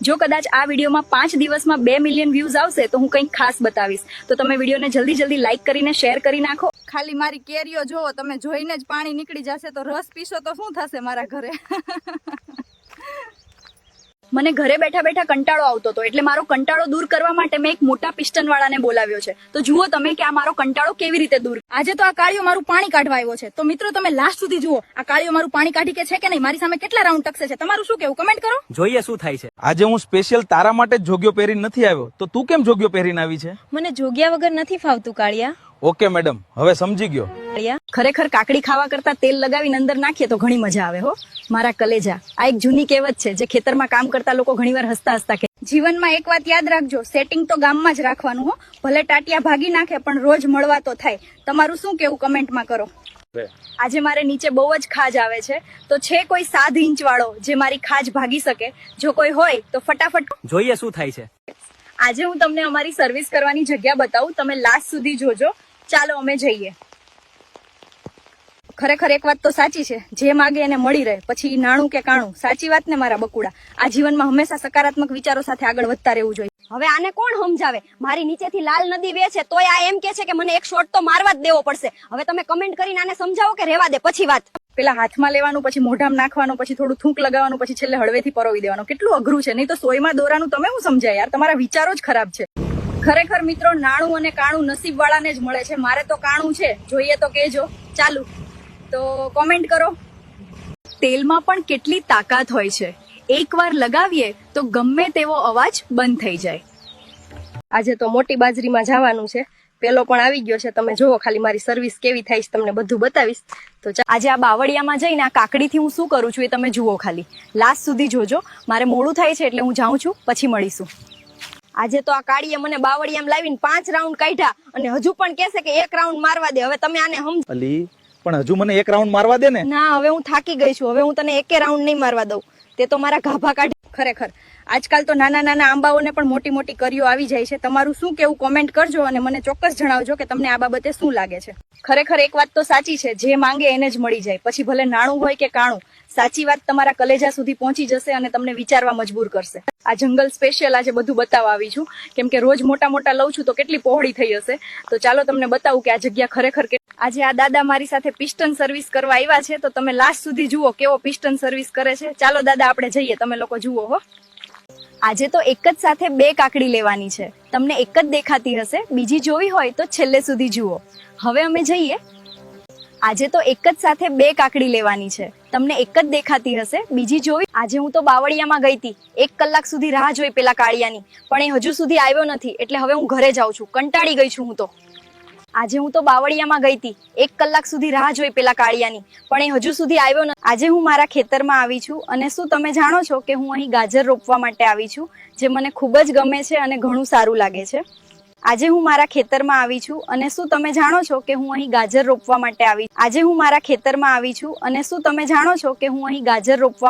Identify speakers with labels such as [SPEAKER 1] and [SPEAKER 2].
[SPEAKER 1] જો કદાચ આ વિડીયોમાં 5 દિવસમાં 2 મિલિયન વ્યૂઝ આવશે તો હું કંઈક ખાસ બતાવીશ. તો તમે વિડીયોને જલ્દી લાઈક કરીને શેર કરી નાખો.
[SPEAKER 2] ખાલી મારી કેરીઓ જોવો, તમે જોઈને જ પાણી નીકળી જશે. તો રસ પીશો તો શું થશે મારા ઘરે.
[SPEAKER 1] મને ઘરે બેઠા કંટાળો આવતો હતો, એટલે મારો કંટાળો દૂર કરવા માટે મેં એક મોટા પિસ્ટન વાળાને બોલાવ્યો છે. તો જુઓ તમે કે આ મારો કંટાળો કેવી રીતે દૂર.
[SPEAKER 2] આજે તો આ કાળીઓ મારું પાણી કાઢવા આવ્યો છે. તો મિત્રો તમે લાસ્ટ સુધી જુઓ, આ કાળીઓ મારું પાણી કાઢી કે છે કે નહીં, મારી સામે કેટલા રાઉન્ડ ટકશે છે. તમારું શું કેવું, કમેન્ટ કરો.
[SPEAKER 3] જોઈએ શું થાય છે.
[SPEAKER 4] આજે હું સ્પેશિયલ તારા માટે જ જોગ્યો પહેરીને નથી આવ્યો, તો તું કેમ જોગ્યો પહેરીને આવી છે?
[SPEAKER 5] મને જોગ્યા વગર નથી ફાવતું કાળિયા.
[SPEAKER 4] ઓકે મેડમ, હવે સમજી ગયો.
[SPEAKER 1] ખરેખર કાકડી ખાવા કરતા તેલ લગાવીને અંદર નાખીએ તો ઘણી મજા આવે હો મારા કલેજા. આ એક જૂની કહેવત છે જે ખેતરમાં કામ કરતા લોકો ઘણીવાર હસતા કહે.
[SPEAKER 2] જીવનમાં એક વાત યાદ રાખજો, સેટિંગ તો ગામમાં જ રાખવાનું હો. ભલે ટાટિયા ભાગી નાખે પણ રોજ મળવા તો થાય. તમારું શું કેવું, કમેન્ટમાં કરો.
[SPEAKER 1] આજે મારે નીચે બહુ જ ખાજ આવે છે, તો છે કોઈ 7 ઇંચ વાળો જે મારી ખાજ ભાગી શકે? જો કોઈ હોય તો ફટાફટ.
[SPEAKER 3] જોઈએ શું થાય છે.
[SPEAKER 1] આજે હું તમને અમારી સર્વિસ કરવાની જગ્યા બતાવું, તમે લાસ્ટ સુધી જોજો. ચાલો અમે જઈએ.
[SPEAKER 2] ખરેખર એક વાત તો સાચી છે, જે માગે એને મળી રહે, પછી નાણું કે કાણું. સાચી વાત ને મારા બકુડા. આ જીવનમાં હંમેશા સકારાત્મક વિચારો સાથે આગળ વધતા રહેવું જોઈએ.
[SPEAKER 5] હવે આને કોણ સમજાવે? મારી નીચેથી લાલ નદી વે છે તોય આ એમ કે છે કે મને એક શોટ તો મારવા જ દેવો પડશે. હવે તમે કમેન્ટ કરીને આને સમજાવો કે રહેવા દે, પછી વાત.
[SPEAKER 1] પેલા હાથમાં લેવાનું, પછી મોઢામાં નાખવાનું, પછી થોડું થૂંક લગાવવાનું, પછી છેલ્લે હળવેથી પરોવી દેવાનું. કેટલું અઘરું છે. નહીં તો સોયમાં દોરાનું તમે શું સમજાય યાર, તમારા વિચારો જ ખરાબ છે. ખરેખર મિત્રો, નાણું અને કાણું નસીબ વાળાને જ મળે છે. મારે તો કાણું છે, જોઈએ તો કેજો. ચાલુ તો કોમેન્ટ કરો. તેલમાં પણ કેટલી તાકાત હોય છે. એકવાર લગાવીએ તો ગમે તેવો અવાજ બંધ થઈ જાય.
[SPEAKER 2] આજે તો મોટી બાજરીમાં જવાનું છે. પેલો પણ આવી ગયો છે. તમે જોવો ખાલી મારી સર્વિસ કેવી થાય છે, તમને બધું બતાવીશ. તો
[SPEAKER 1] આજે આ બાવળિયામાં જઈને આ કાકડીથી હું શું કરું છું એ તમે જુઓ. ખાલી લાસ્ટ સુધી જોજો. મારે મોડું થાય છે એટલે હું જાઉં છું, પછી મળીશું.
[SPEAKER 5] આજે તો આ કાળીએ મને બાવળિયામાં લાવીને 5 રાઉન્ડ કાઢ્યા અને હજુ પણ કહેશે કે 1 રાઉન્ડ મારવા દે. હવે તમે આને સમજ.
[SPEAKER 4] અલી પણ હજુ મને 1 રાઉન્ડ મારવા દે ને.
[SPEAKER 5] ના, હવે હું થાકી ગઈ છું. હવે હું તને 1 રાઉન્ડ નહીં મારવા દઉં. તે તો મારા ગાભા કાઢી.
[SPEAKER 2] ખરેખર આજકાલ તો નાના આંબાઓને પણ મોટી કરીઓ આવી જાય છે. તમારું શું કેવું, કોમેન્ટ કરજો અને મને ચોક્કસ જણાવજો કે તમને આ બાબતે શું લાગે છે.
[SPEAKER 1] ખરેખર એક વાત તો સાચી છે, જે માંગે એને જ મળી જાય. પછી ભલે નાણું હોય કે કાણું, સાચી વાત તમારા કલેજા સુધી પહોંચી જશે અને તમને વિચારવા મજબૂર કરશે. આ જંગલ સ્પેશિયલ આજે બધું બતાવવા આવી છું, કેમ કે રોજ મોટા લઉં છું તો કેટલી પહોળી થઈ હશે. તો ચાલો તમને બતાવું કે આ જગ્યા ખરેખર. આજે આ દાદા મારી સાથે પિસ્ટન સર્વિસ કરવા આવ્યા છે, તો તમે લાસ્ટ સુધી જુઓ કેવો પિસ્ટન સર્વિસ કરે છે. ચાલો દાદા આપણે જઈએ, તમે લોકો જુઓ હો. આજે તો એક જ સાથે 2 કાકડી લેવાની છે. તમને એક જ દેખાતી હશે, બીજી જોવી હોય તો છેલ્લે સુધી જુઓ. હવે અમે જઈએ. આજે તો એક જ સાથે 2 કાકડી લેવાની છે. તમને એક જ દેખાતી હશે, બીજી જોવી. આજે હું તો બાવળિયામાં ગઈ હતી. 1 કલાક સુધી રાહ જોઈ પેલા કાળિયાની, પણ એ હજુ સુધી આવ્યો નથી. એટલે હવે હું ઘરે જાઉં છું, કંટાળી ગઈ છું હું તો. આજે હું તો બાવળિયામાં ગઈ હતી. 1 કલાક સુધી રાહ જોઈ પેલા કાળિયાની, પણ એ હજુ સુધી આવ્યો નથી. આજે હું મારા ખેતરમાં આવી છું અને શું તમે જાણો છો કે હું અહીં ગાજર રોપવા માટે આવી છું, જે મને ખૂબ જ ગમે છે અને ઘણું સારું લાગે છે. આજે હું મારા ખેતરમાં આવી છું અને શું તમે જાણો છો કે હું અહીં ગાજર રોપવા માટે આવી. આજે હું મારા ખેતરમાં આવી છું અને શું તમે જાણો છો કે હું અહીં ગાજર રોપવા